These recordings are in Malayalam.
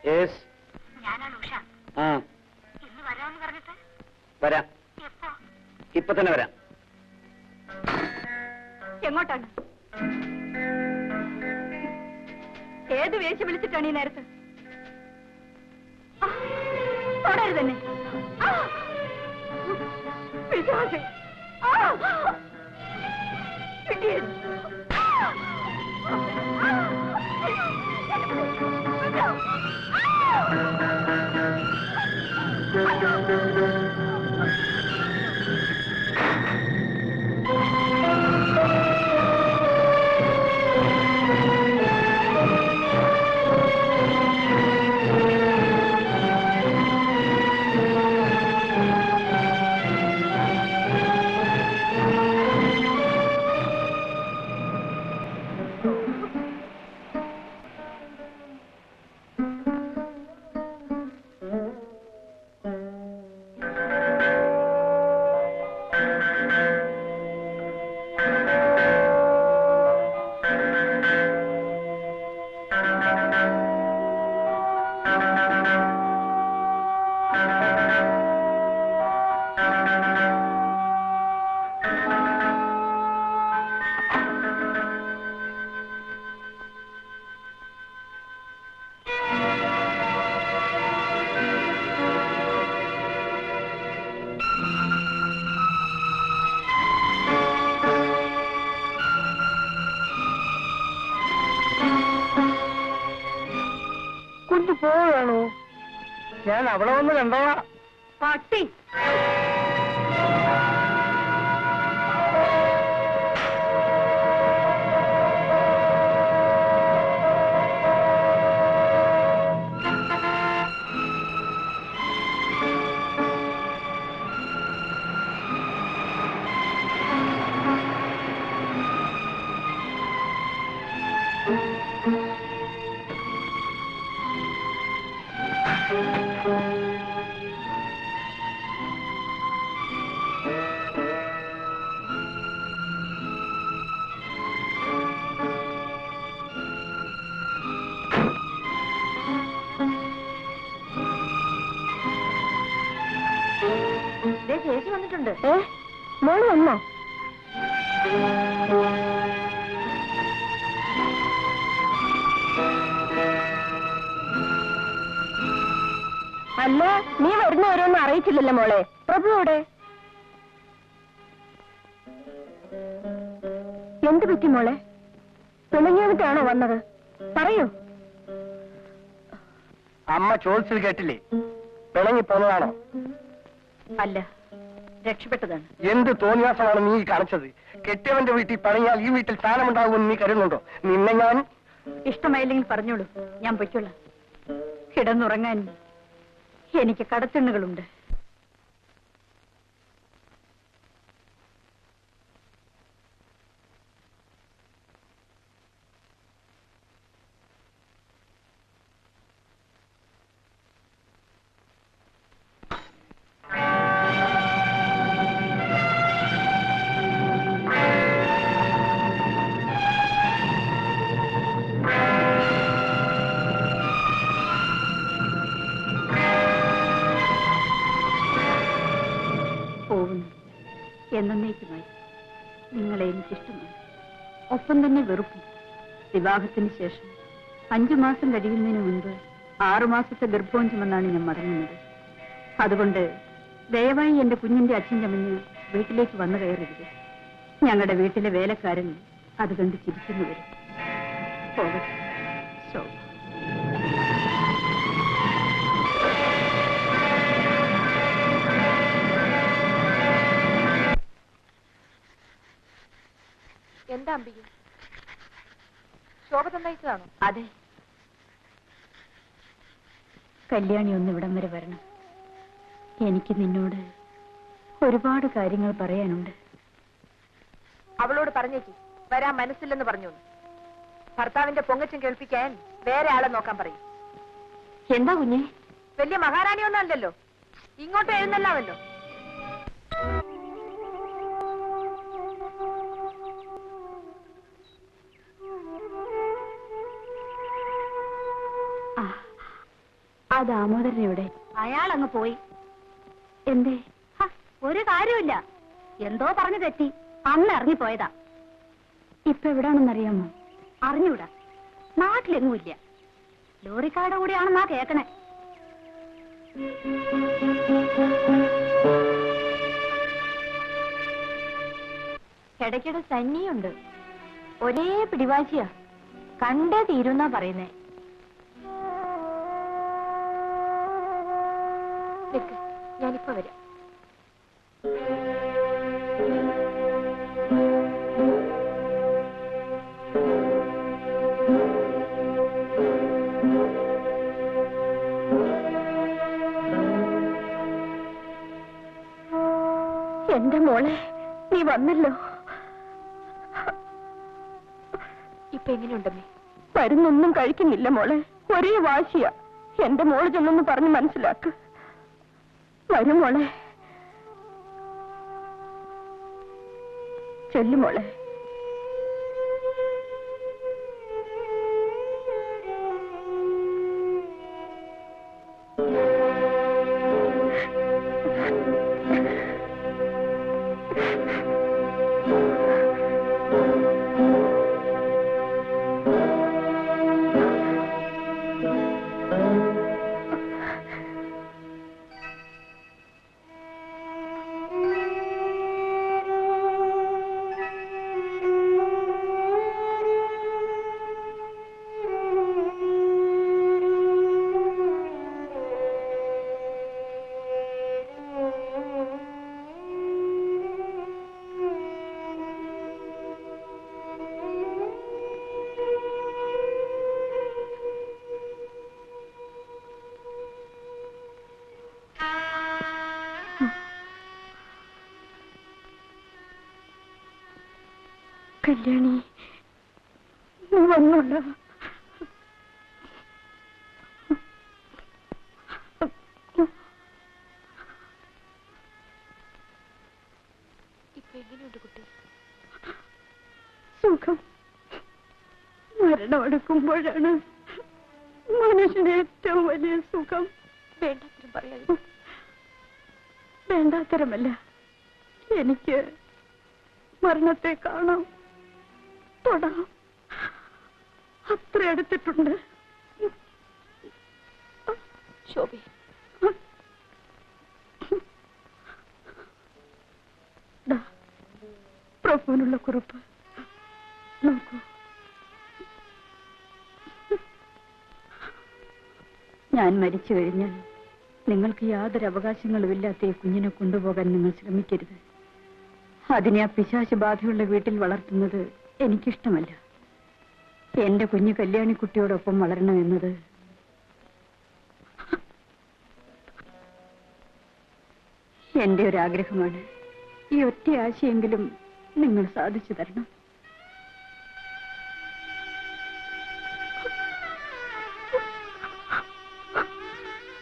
യെസ്. ഞാനാണ് ഉഷ. ആ ഇന്ന് വരാമെന്ന് പറഞ്ഞിട്ട്. വരാം. എപ്പോ? ഇപ്പൊ തന്നെ വരാം. എങ്ങോട്ടാണ്? ഏത് വേഷം വിളിച്ചിട്ടാണ് ഈ നേരത്ത്? തുടരുത് തന്നെ. പിശാച്. ഇടിയൻ. പോവാണോ? ഞാൻ അവിടെ വന്ന് കണ്ടോളാം. പട്ടി. ചേച്ചി വന്നിട്ടുണ്ട്. മോള് വന്നോ? അല്ല, നീ വരുന്നവരൊന്നും അറിയിച്ചില്ലല്ലോ മോളെ. പ്രഭു എവിടെ? എന്ത് പറ്റി മോളെ? പിണങ്ങിയിട്ടാണോ വന്നത്? പറയൂ. അമ്മ ചോദിച്ചത് കേട്ടില്ലേ? പിണങ്ങി പോന്നതാണോ? അല്ല, രക്ഷപ്പെട്ടതാണ്. എന്ത് തോന്നിയാസമാണ് നീ കാണിച്ചത്? കെട്ടിയവന്റെ വീട്ടിൽ പണിയാൽ ഈ വീട്ടിൽ സ്ഥാനമുണ്ടാകുമെന്ന് നീ കരുതുന്നുണ്ടോ? നിന്നെ ഞാൻ... ഇഷ്ടമായില്ലെങ്കിൽ പറഞ്ഞോളൂ, ഞാൻ പൊയ്ക്കൊള്ളാം. കിടന്നുറങ്ങാൻ എനിക്ക് കടത്തിണ്ണുകളുണ്ട്. എന്നേക്കുമായി നിങ്ങളെ എനിക്കിഷ്ടമാണ്. ഒപ്പം തന്നെ വെറുപ്പും. വിവാഹത്തിന് ശേഷം 5 മാസം കഴിയുന്നതിന് മുൻപ് 6 മാസത്തെ ഗർഭവും ചുമന്നാണ് ഞാൻ മടങ്ങുന്നത്. അതുകൊണ്ട് ദയവായി എന്റെ കുഞ്ഞിന്റെ അച്ഛൻ ചമഞ്ഞ് വീട്ടിലേക്ക് വന്നു കയറരുത്. ഞങ്ങളുടെ വീട്ടിലെ വേലക്കാരൻ അത് കണ്ട് ചിരിക്കുന്നു വരും. പോകട്ടെ. ശോഭ. എന്താ അമ്പിക? ശോഭ തന്നയച്ചതാണോ? അതെ. കല്യാണി ഒന്ന് ഇവിടം വരെ വരണം. എനിക്ക് നിന്നോട് ഒരുപാട് കാര്യങ്ങൾ പറയാനുണ്ട്. അവളോട് പറഞ്ഞേക്ക് വരാൻ മനസ്സില്ലെന്ന് പറഞ്ഞു. ഭർത്താവിന്റെ പൊങ്ങച്ചം കേൾപ്പിക്കാൻ വേറെ ആളെ നോക്കാൻ പറയും. എന്താ കുഞ്ഞെ? വലിയ മഹാറാണിയൊന്നും അല്ലല്ലോ, ഇങ്ങോട്ട് എഴുന്നല്ലാമല്ലോ. ആ ദാമോദരൻ എവിടെ? അയാൾ അങ്ങ് പോയി. എന്തേ? ഒരു കാര്യമില്ല, എന്തോ പറഞ്ഞു തെറ്റി അന്ന് ഇറങ്ങിപ്പോയതാ. ഇപ്പൊ എവിടാണെന്നറിയാമോ? അറിഞ്ഞൂടാ, നാട്ടിലെങ്ങുമില്ല. ലോറിക്കാരുടെ കൂടെയാണെന്നാ കേക്കണേ. ഇടയ്ക്കിടെ സന്നിയുണ്ട്, ഒരേ പിടിവാശിയാ, കണ്ടേ തീരുന്നാ പറയുന്നേ. ഞാനിപ്പോ വരാം. എന്റെ മോളെ, നീ വന്നല്ലോ. ഇപ്പൊ എങ്ങനെയുണ്ടമ്മേ? മരുന്നൊന്നും കഴിക്കുന്നില്ല മോളെ, ഒരേ വാശിയാ. എന്റെ മോള് ചെന്നൊന്ന് പറഞ്ഞ് മനസ്സിലാക്ക്. വരും മോളെ, ചെല്ലു മോളെ. കല്യാണി, നീ വന്നോളൂ. ഇപ്പൊ എങ്ങനെയുണ്ട് കുട്ടി? സുഖം. മരണമെടുക്കുമ്പോഴാണ് മനുഷ്യന് ഏറ്റവും വലിയ സുഖം. വേണ്ടാത്തരം പറയാതെ. വേണ്ടാത്തരമല്ല, എനിക്ക് മരണത്തെ കാണാം, തൊടാം, അത്ര എടുത്തിട്ടുണ്ട്. ശോഭി, പ്രഭുവിനുള്ള കുറിപ്പ് നോക്കൂ. ഞാൻ മരിച്ചു കഴിഞ്ഞാൽ നിങ്ങൾക്ക് യാതൊരു അവകാശങ്ങളുമില്ലാത്ത ഈ കുഞ്ഞിനെ കൊണ്ടുപോകാൻ നിങ്ങൾ ശ്രമിക്കരുത്. അതിനെ ആ പിശാച് ബാധയുള്ള വീട്ടിൽ വളർത്തുന്നത് എനിക്കിഷ്ടമല്ല. എന്റെ കുഞ്ഞു കല്യാണിക്കുട്ടിയോടൊപ്പം വളരണമെന്നത് എന്റെ ഒരു ആഗ്രഹമാണ്. ഈ ഒറ്റ ആശയെങ്കിലും നിങ്ങൾ സാധിച്ചു തരണം.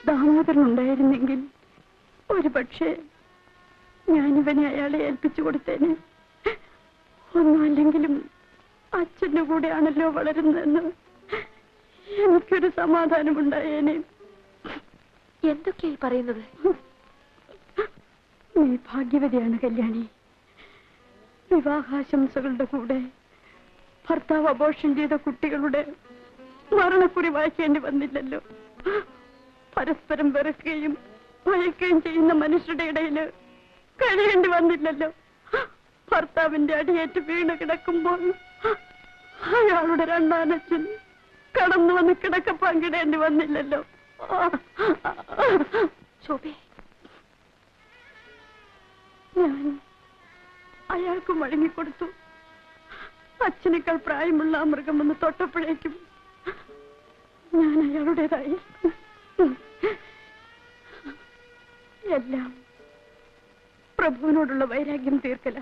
ദാമോദരൻ ഉണ്ടായിരുന്നെങ്കിൽ ഒരു പക്ഷേ ഞാനിവനെ അയാളെ ഏൽപ്പിച്ചു കൊടുത്തേനെ. ഒന്നുമല്ലെങ്കിലും അച്ഛന്റെ കൂടെയാണല്ലോ വളരുന്നതെന്ന് എനിക്കൊരു സമാധാനമുണ്ടായേനെ. എന്തൊക്കെയായി പറയുന്നത്? നീ ഭാഗ്യവതിയാണ് കല്യാണി. വിവാഹാശംസകളുടെ കൂടെ ഭർത്താവ് അബോർഷൻ ചെയ്ത കുട്ടികളുടെ മരണക്കുറി വായിക്കേണ്ടി വന്നില്ലല്ലോ. പരസ്പരം വെറുക്കുകയും ഭയക്കുകയും ചെയ്യുന്ന മനുഷ്യരുടെ ഇടയില് കഴിയേണ്ടി വന്നില്ലല്ലോ. ഭർത്താവിന്റെ അടിയേറ്റ് വീണ് കിടക്കുമ്പോൾ അയാളുടെ രണ്ടാനച്ഛൻ കടന്നു വന്ന് കിടക്ക പങ്കിടേണ്ടി വന്നില്ലല്ലോ. ശോഭേ, ഞാൻ അയാൾക്ക് മടങ്ങിക്കൊടുത്തു. അച്ഛനേക്കാൾ പ്രായമുള്ള ആ മൃഗം വന്ന് തൊട്ടപ്പോഴേക്കും ഞാൻ അയാളുടേതായി. എല്ലാം പ്രഭുവിനോടുള്ള വൈരാഗ്യം തീർക്കല.